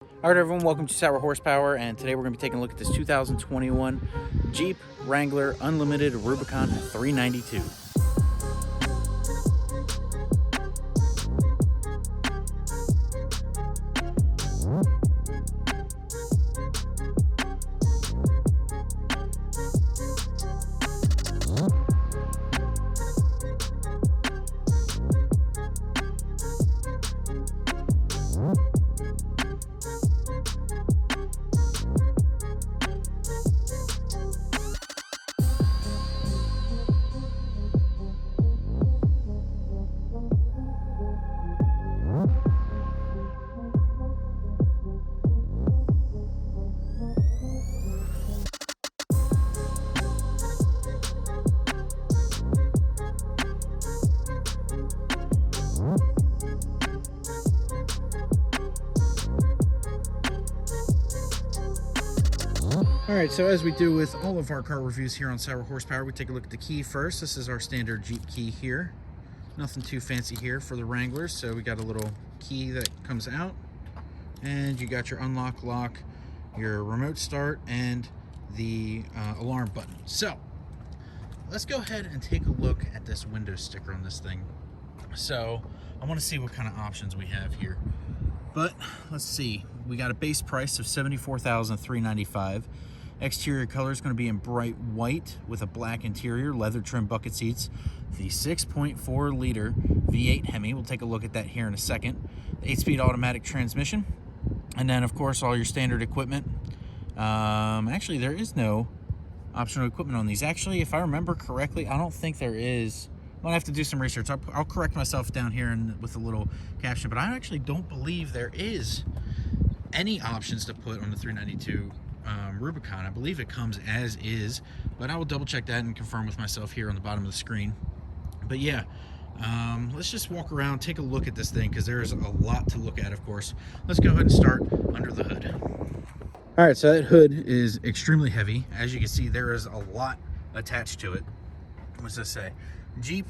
Alright everyone, welcome to Sour Horsepower, and today we're going to be taking a look at this 2021 Jeep Wrangler Unlimited Rubicon 392. Alright, so as we do with all of our car reviews here on Sour Horsepower, we take a look at the key first. This is our standard Jeep key here. Nothing too fancy here for the Wranglers, so we got a little key that comes out. And you got your unlock, lock, your remote start, and the alarm button. So, let's go ahead and take a look at this window sticker on this thing. So, I want to see what kind of options we have here. But, let's see. We got a base price of $74,395. Exterior color is going to be in bright white with a black interior, leather trim bucket seats. The 6.4 liter V8 Hemi, we'll take a look at that here in a second. The 8-speed automatic transmission. And then of course all your standard equipment. Actually there is no optional equipment on these. Actually, if I remember correctly, I don't think there is. I'm gonna have to do some research. I'll correct myself down here with a little caption, but I actually don't believe there is any options to put on the 392 Rubicon. I believe it comes as is, but I will double check that and confirm with myself here on the bottom of the screen. But yeah, let's just walk around, take a look at this thing, because there's a lot to look at, of course. Let's go ahead and start under the hood. All right, so that hood is extremely heavy. As you can see, there is a lot attached to it. What's this say? Jeep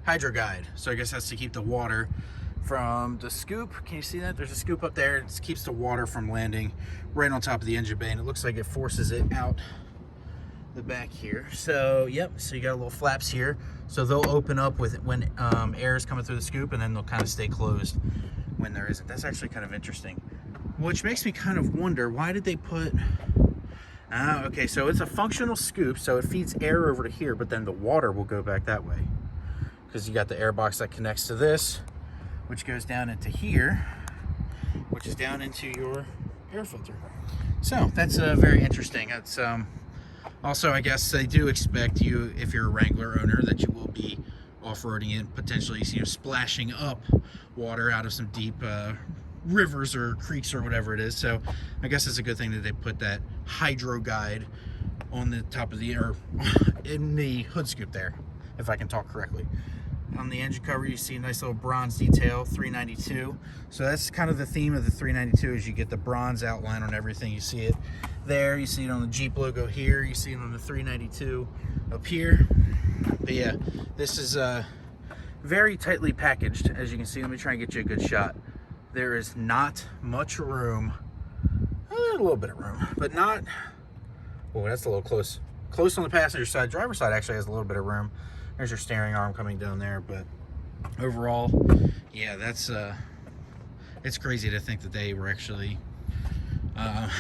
Hydro Guide. So I guess that's to keep the water from the scoop. Can you see that? There's a scoop up there. It keeps the water from landing right on top of the engine bay, and it looks like it forces it out the back here. So yep, so you got little flaps here, so they'll open up with when air is coming through the scoop, and then they'll kind of stay closed when there isn't. That's actually kind of interesting, which makes me kind of wonder, why did they put okay, so it's a functional scoop, so it feeds air over to here, but then the water will go back that way, because you got the air box that connects to this, which goes down into here, which is down into your air filter. So that's very interesting. It's also, I guess they do expect you, if you're a Wrangler owner, that you will be off-roading it, potentially, you know, splashing up water out of some deep rivers or creeks or whatever it is. So I guess it's a good thing that they put that Hydro Guide on the top of the, or in the hood scoop there, if I can talk correctly. On the engine cover, you see a nice little bronze detail, 392. So that's kind of the theme of the 392, is you get the bronze outline on everything. You see it there, you see it on the Jeep logo here, you see it on the 392 up here. But yeah, this is very tightly packaged, as you can see. Let me try and get you a good shot. There is not much room, a little bit of room, but not, oh, that's a little close. Close on the passenger side. Driver's side actually has a little bit of room. There's your steering arm coming down there, but overall, yeah, that's it's crazy to think that they were actually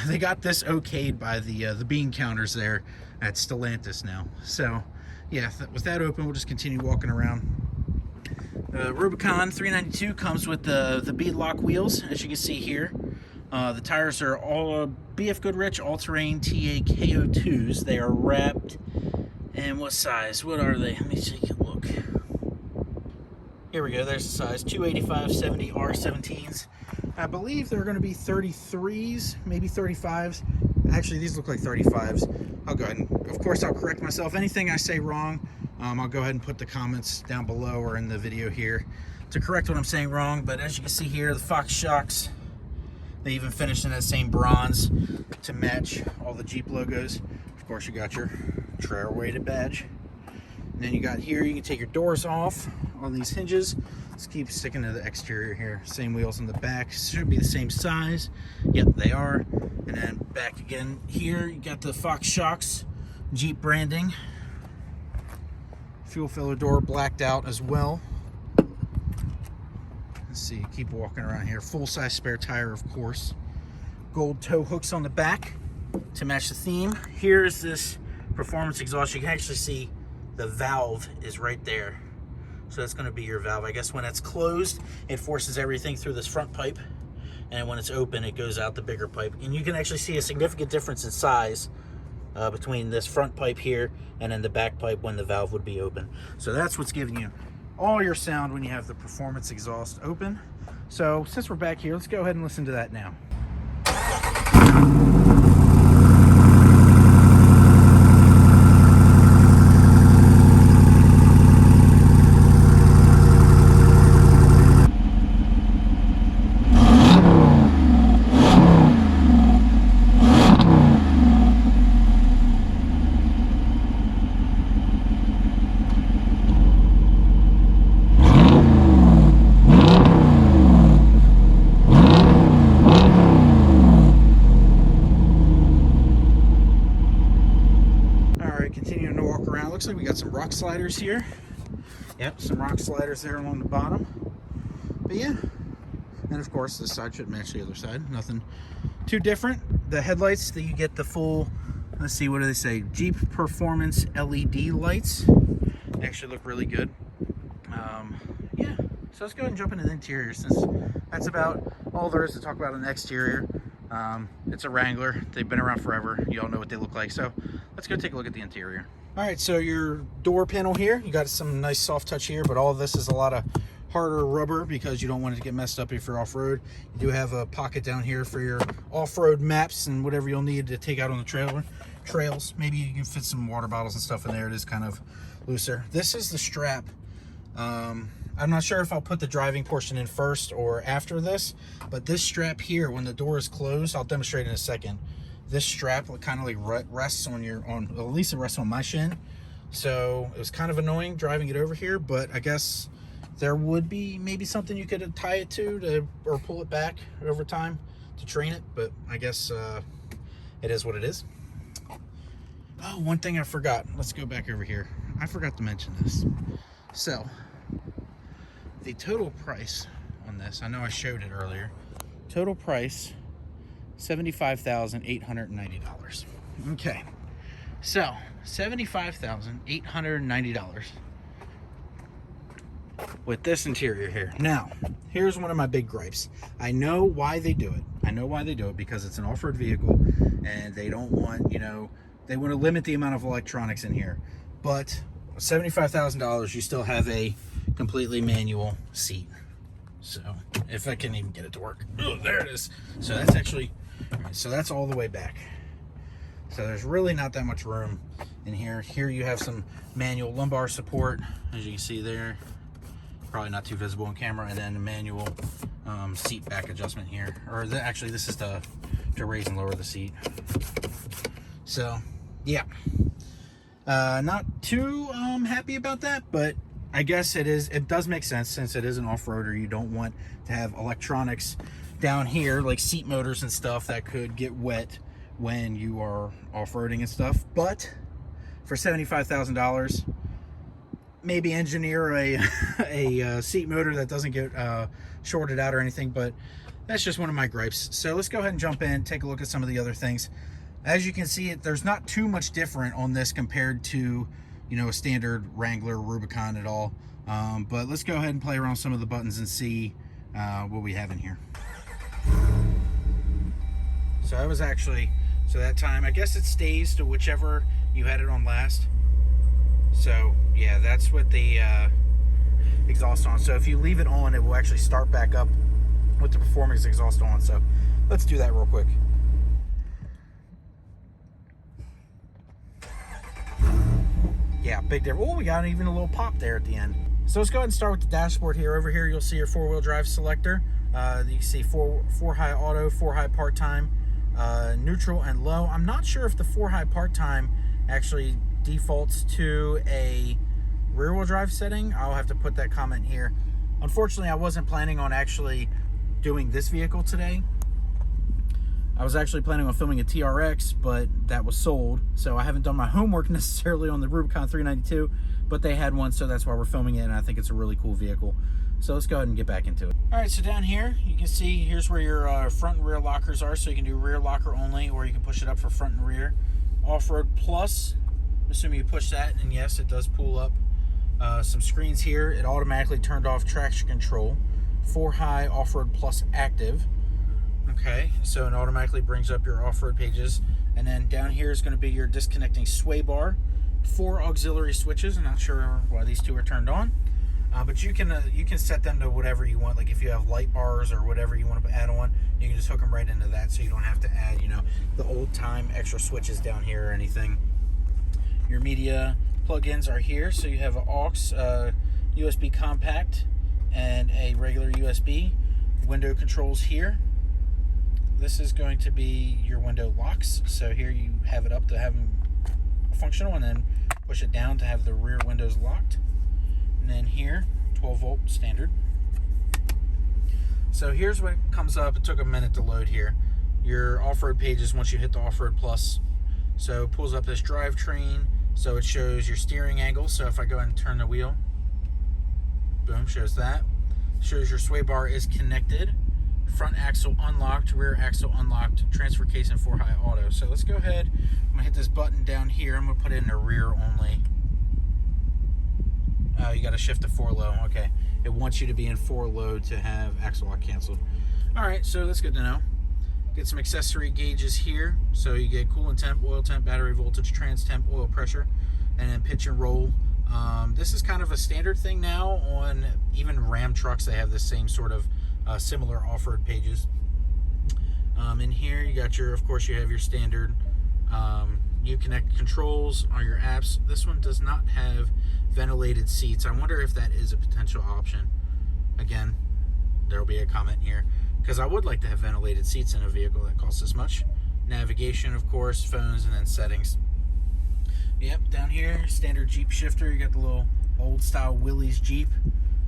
they got this okayed by the bean counters there at Stellantis now. So yeah, with that open, we'll just continue walking around. The Rubicon 392 comes with the bead lock wheels, as you can see here. The tires are all BF Goodrich all-terrain TA KO2s. They are wrapped. And what size? What are they? Let me take a look. Here we go. There's the size. 285/70 R17s. I believe they're going to be 33s, maybe 35s. Actually, these look like 35s. I'll go ahead and, of course, I'll correct myself. Anything I say wrong, I'll go ahead and put the comments down below or in the video here to correct what I'm saying wrong. But as you can see here, the Fox shocks, they even finished in that same bronze to match all the Jeep logos. Of course, you got your Trail Rated badge. And then you got here, you can take your doors off on these hinges. Let's keep sticking to the exterior here. Same wheels on the back, should be the same size. Yep, they are. And then back again here, you got the Fox Shocks Jeep branding. Fuel filler door blacked out as well. Let's see, keep walking around here. Full-size spare tire, of course. Gold tow hooks on the back to match the theme. Here's this performance exhaust. You can actually see the valve is right there. So that's going to be your valve. I guess when it's closed, it forces everything through this front pipe, and when it's open, it goes out the bigger pipe. And you can actually see a significant difference in size between this front pipe here and then the back pipe when the valve would be open. So that's what's giving you all your sound when you have the performance exhaust open. So since we're back here, let's go ahead and listen to that now. Looks like we got some rock sliders here. Yep, some rock sliders there along the bottom. But yeah, and of course this side should match the other side. Nothing too different. The headlights, that you get the full, let's see, what do they say? Jeep Performance LED lights. They actually look really good. Yeah, so let's go ahead and jump into the interior, since that's about all there is to talk about on the exterior. It's a Wrangler. They've been around forever. You all know what they look like. So let's go take a look at the interior. All right, so your door panel here, you got some nice soft touch here, but all of this is a lot of harder rubber because you don't want it to get messed up if you're off-road. You do have a pocket down here for your off-road maps and whatever you'll need to take out on the trails. Maybe you can fit some water bottles and stuff in there. It is kind of looser. This is the strap. I'm not sure if I'll put the driving portion in first or after this, but this strap here, when the door is closed, I'll demonstrate in a second. This strap kind of like rests on your, at least it rests on my shin. So it was kind of annoying driving it over here, but I guess there would be maybe something you could tie it to or pull it back over time to train it. But I guess it is what it is. Oh, one thing I forgot. Let's go back over here. I forgot to mention this. So the total price on this, I know I showed it earlier. Total price, $75,890. Okay, so $75,890 with this interior here. Now, here's one of my big gripes. I know why they do it. I know why they do it, because it's an off-road vehicle and they don't want, you know, they want to limit the amount of electronics in here. But $75,000, you still have a completely manual seat. So if I can even get it to work. Oh, there it is. So that's actually, so that's all the way back. So there's really not that much room in here. Here you have some manual lumbar support, as you can see there. Probably not too visible on camera. And then a manual seat back adjustment here. Or actually, this is to raise and lower the seat. So yeah, not too happy about that, but I guess it does make sense, since it is an off-roader. You don't want to have electronics down here, like seat motors and stuff, that could get wet when you are off-roading and stuff. But for $75,000, maybe engineer a seat motor that doesn't get shorted out or anything. But that's just one of my gripes. So let's go ahead and jump in, take a look at some of the other things. As you can see, there's not too much different on this compared to, you know, a standard Wrangler Rubicon at all. But let's go ahead and play around with some of the buttons and see what we have in here. So I was actually, so that time, I guess it stays to whichever you had it on last. So yeah, that's what the exhaust on. So if you leave it on, it will actually start back up with the performance exhaust on. So let's do that real quick. Yeah, big difference. Oh, we got even a little pop there at the end. So let's go ahead and start with the dashboard here. Over here, you'll see your four-wheel drive selector. You can see four high auto, 4 high part-time, neutral and low. I'm not sure if the 4 high part-time actually defaults to a rear-wheel drive setting. I'll have to put that comment here Unfortunately, I wasn't planning on actually doing this vehicle today. I was actually planning on filming a TRX, but that was sold. So I haven't done my homework necessarily on the Rubicon 392, but they had one, so that's why we're filming it, and I think it's a really cool vehicle. So let's go ahead and get back into it. All right, so down here, you can see here's where your front and rear lockers are. So you can do rear locker only, or you can push it up for front and rear. Off-Road Plus, assuming you push that, and yes, it does pull up some screens here. It automatically turned off traction control. 4-high Off-Road Plus active. Okay, so it automatically brings up your off-road pages. And then down here is going to be your disconnecting sway bar. 4 auxiliary switches. I'm not sure why these 2 are turned on. But you can set them to whatever you want. Like if you have light bars or whatever you want to add on, you can just hook them right into that, so you don't have to add, you know, the old time extra switches down here or anything. Your media plugins are here, so you have an aux, USB compact, and a regular USB. Window controls here. This is going to be your window locks. So here you have it up to have them functional, and then push it down to have the rear windows locked. And then here, 12-volt standard. So here's what comes up. It took a minute to load here. Your off-road pages once you hit the Off-Road Plus. So it pulls up this drivetrain. So it shows your steering angle. So if I go ahead and turn the wheel, boom, shows that. Shows your sway bar is connected. Front axle unlocked, rear axle unlocked, transfer case and 4-high auto. So let's go ahead. I'm gonna hit this button down here. I'm gonna put it in the rear only. Oh, you gotta shift to 4 low. Okay. It wants you to be in 4 low to have axle lock canceled. All right, so that's good to know. Get some accessory gauges here. So you get coolant temp, oil temp, battery voltage, trans temp, oil pressure, and then pitch and roll. This is kind of a standard thing now on even Ram trucks. They have the same sort of similar off-road pages. In here you got your, of course you have your standard Uconnect controls on your apps. This one does not have ventilated seats. I wonder if that is a potential option. Again, there will be a comment here, because I would like to have ventilated seats in a vehicle that costs this much. Navigation, of course, phones, and then settings. Yep, down here, standard Jeep shifter. You got the little old style Willys Jeep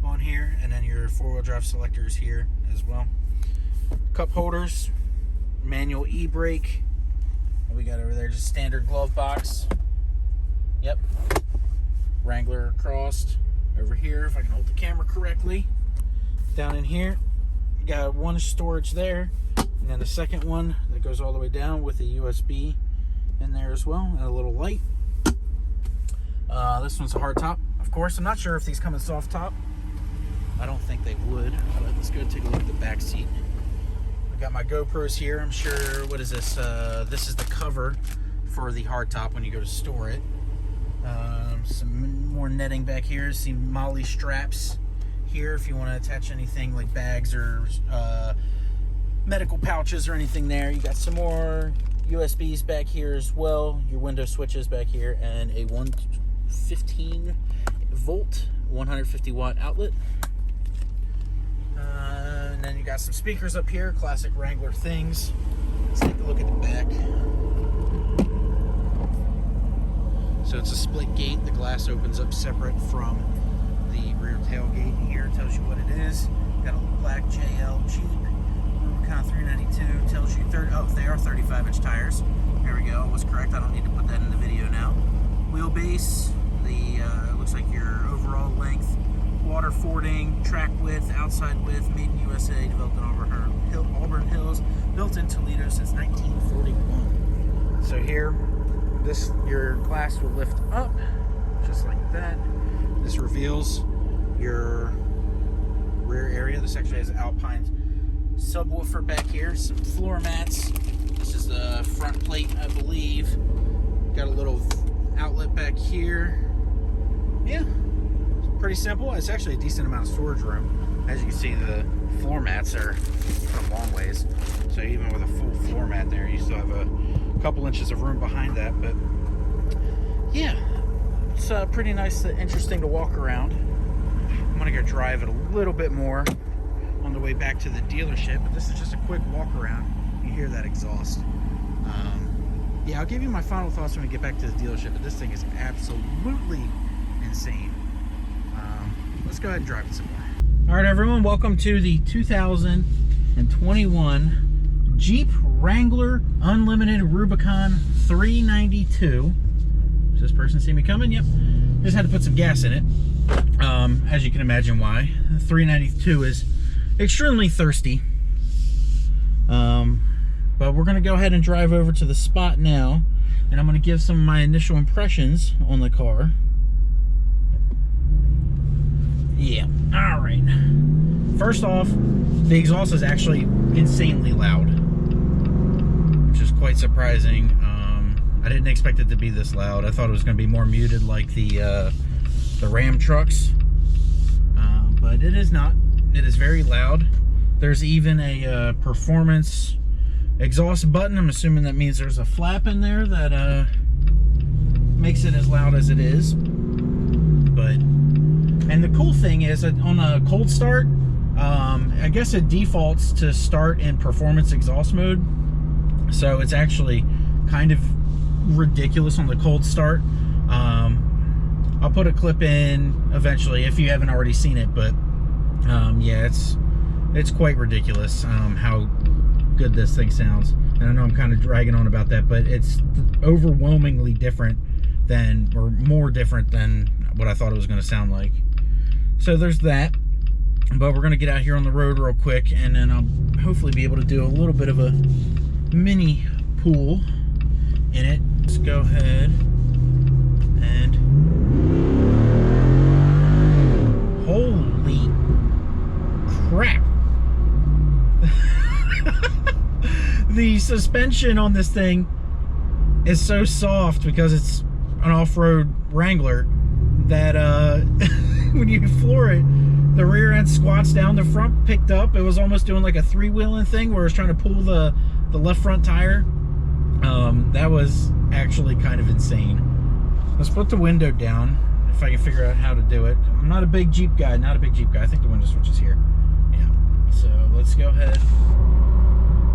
on here, and then your 4-wheel drive selectors here as well. Cup holders, manual e-brake. What we got over there, just standard glove box. Yep. Wrangler crossed over here, if I can hold the camera correctly. Down in here, you got one storage there, and then the second one that goes all the way down with a USB in there as well, and a little light. This one's a hard top, of course. I'm not sure if these come in soft top. I don't think they would, but let's go take a look at the back seat. I got my GoPros here. I'm sure, what is this? This is the cover for the hard top when you go to store it. Some more netting back here. See molly straps here if you want to attach anything like bags or medical pouches or anything there. You got some more USBs back here as well. Your window switches back here, and a 115 volt 150 watt outlet. And then you got some speakers up here, classic Wrangler things. Let's take a look at the back. So it's a split gate. The glass opens up separate from the rear tailgate. Here it tells you what it is. Got a black JL Jeep Rubicon 392. Tells you they are 35-inch tires. There we go. I was correct. I don't need to put that in the video now. Wheelbase. It looks like your overall length. Water fording, track width, outside width, made in USA, developed in Auburn Hills, built in Toledo since 1941. So here, your glass will lift up, just like that. This reveals your rear area. This actually has an Alpine subwoofer back here, some floor mats. This is the front plate, I believe. Got a little outlet back here. Yeah. Pretty simple. It's actually a decent amount of storage room. As you can see, the floor mats are from long ways. So even with a full floor mat there, you still have a couple inches of room behind that. But yeah, it's pretty nice, interesting to walk around. I'm gonna go drive it a little bit more on the way back to the dealership, but this is just a quick walk around. You hear that exhaust. Yeah, I'll give you my final thoughts when we get back to the dealership, but this thing is absolutely insane. Let's go ahead and drive it some more. All right, everyone, welcome to the 2021 Jeep Wrangler Unlimited Rubicon 392. Does this person see me coming? Yep. Just had to put some gas in it. As you can imagine why. The 392 is extremely thirsty. But we're going to go ahead and drive over to the spot now, and I'm going to give some of my initial impressions on the car. Yeah, all right. First off, the exhaust is actually insanely loud, which is quite surprising. I didn't expect it to be this loud. I thought it was going to be more muted like the Ram trucks, but it is not. It is very loud. There's even a performance exhaust button. I'm assuming that means there's a flap in there that makes it as loud as it is. And the cool thing is that on a cold start, I guess it defaults to start in performance exhaust mode. So it's actually kind of ridiculous on the cold start. I'll put a clip in eventually if you haven't already seen it, but yeah, it's quite ridiculous how good this thing sounds. And I know I'm kind of dragging on about that, but it's overwhelmingly different than, or more different than what I thought it was going to sound like. So there's that. But we're going to get out here on the road real quick, and then I'll hopefully be able to do a little bit of a mini pool in it. Let's go ahead and holy crap. The suspension on this thing is so soft because it's an off-road Wrangler that when you floor it, the rear end squats down, the front picked up. It was almost doing like a three-wheeling thing where it's trying to pull the left front tire. That was actually kind of insane. Let's put the window down if I can figure out how to do it. I'm not a big Jeep guy, I think the window switch is here. Yeah, so let's go ahead.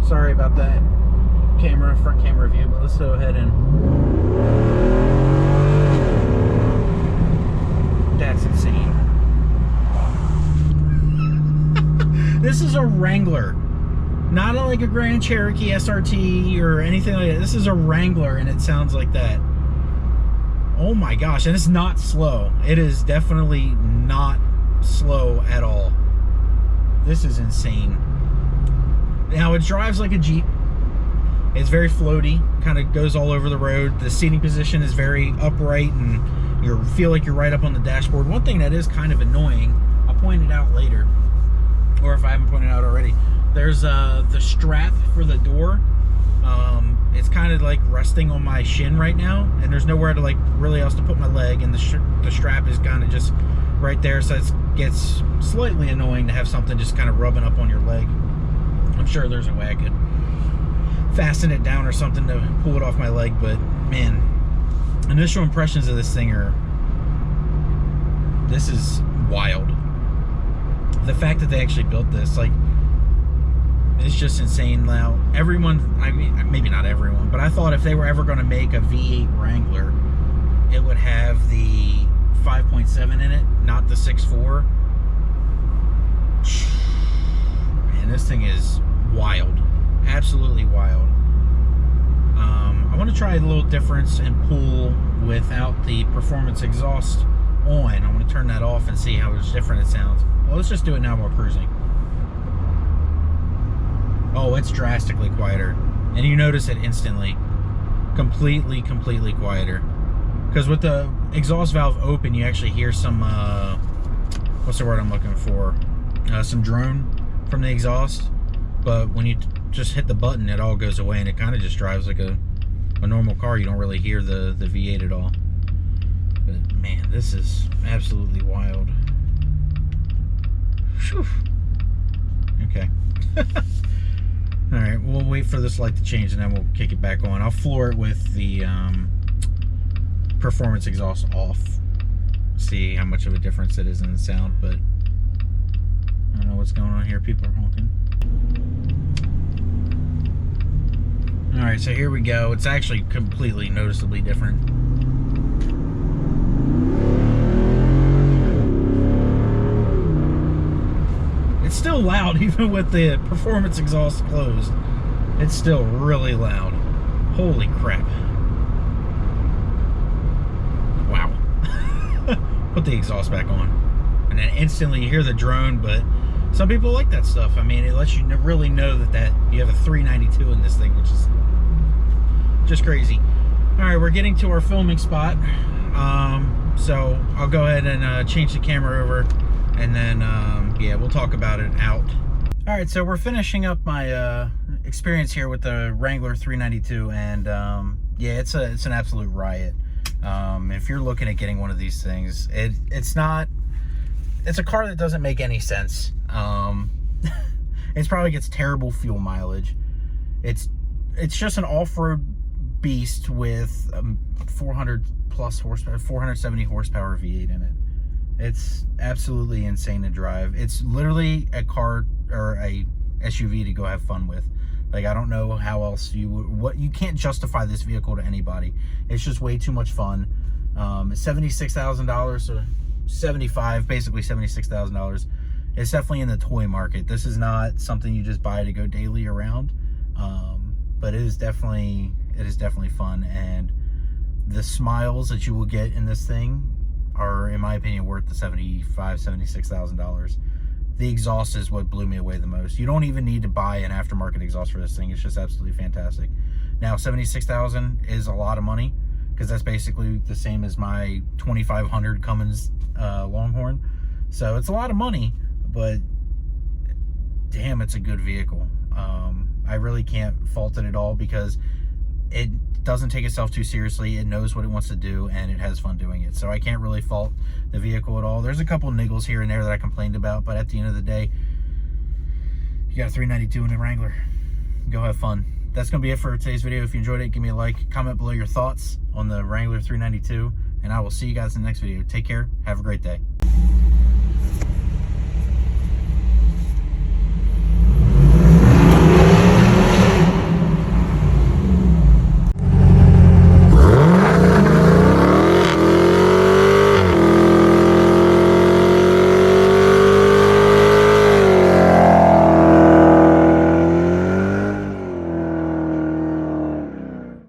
Sorry about that front camera view, but let's go ahead and... That's insane. This is a Wrangler, not like a Grand Cherokee SRT or anything like that. This is a Wrangler, and it sounds like that. Oh my gosh, and it's not slow. It is definitely not slow at all. This is insane. Now, it drives like a Jeep. It's very floaty, kind of goes all over the road. The seating position is very upright, and you feel like you're right up on the dashboard. One thing that is kind of annoying, I'll point it out later, or if I haven't pointed it out already, there's the strap for the door. It's kind of like resting on my shin right now, and there's nowhere to like really else to put my leg, and the strap is kind of just right there, so it gets slightly annoying to have something just kind of rubbing up on your leg. I'm sure there's a way I could fasten it down or something to pull it off my leg, but man, initial impressions of this thing are, this is wild. The fact that they actually built this, like, it's just insane. Now, everyone, I mean, maybe not everyone, but I thought if they were ever going to make a V8 Wrangler, it would have the 5.7 in it, not the 6.4. Man, this thing is wild. Absolutely wild. I want to try a little difference and pull without the performance exhaust on. I want to turn that off and see how much different it sounds. Well, let's just do it now while cruising. Oh, it's drastically quieter. And you notice it instantly. Completely quieter. Because with the exhaust valve open, you actually hear some, what's the word I'm looking for? Some drone from the exhaust. But when you just hit the button, it all goes away, and it kind of just drives like a normal car. You don't really hear the V8 at all. But man, this is absolutely wild. Whew. Okay. Alright, we'll wait for this light to change, and then we'll kick it back on. I'll floor it with the performance exhaust off. See how much of a difference it is in the sound, but I don't know what's going on here. People are honking. Alright, so here we go. It's actually completely noticeably different. still loud even with the performance exhaust closed. It's still really loud. Holy crap. Wow. Put the exhaust back on. And then instantly you hear the drone, but some people like that stuff. I mean, it lets you really know that you have a 392 in this thing, which is just crazy. All right, we're getting to our filming spot. So I'll go ahead and change the camera over, and then yeah, we'll talk about it out. All right, so we're finishing up my experience here with the Wrangler 392, and yeah, it's an absolute riot. If you're looking at getting one of these things, it's a car that doesn't make any sense. It probably gets terrible fuel mileage. It's just an off-road beast with 400 plus horsepower, 470 horsepower V8 in it. It's absolutely insane to drive. It's literally a car or a SUV to go have fun with. Like, I don't know how else you can't justify this vehicle to anybody. It's just way too much fun. It's $76,000 or 75, basically $76,000. It's definitely in the toy market. This is not something you just buy to go daily around, but it is definitely fun, and the smiles that you will get in this thing are, in my opinion, worth the $76,000. The exhaust is what blew me away the most. You don't even need to buy an aftermarket exhaust for this thing. It's just absolutely fantastic. Now, $76,000 is a lot of money, because that's basically the same as my 2500 Cummins Longhorn. So it's a lot of money, but damn, it's a good vehicle. I really can't fault it at all, because it doesn't take itself too seriously. It knows what it wants to do, and it has fun doing it. So I can't really fault the vehicle at all. There's a couple niggles here and there that I complained about, but at the end of the day, you got a 392 in a Wrangler. Go have fun. That's going to be it for today's video. If you enjoyed it, give me a like, comment below your thoughts on the Wrangler 392, and I will see you guys in the next video. Take care. Have a great day.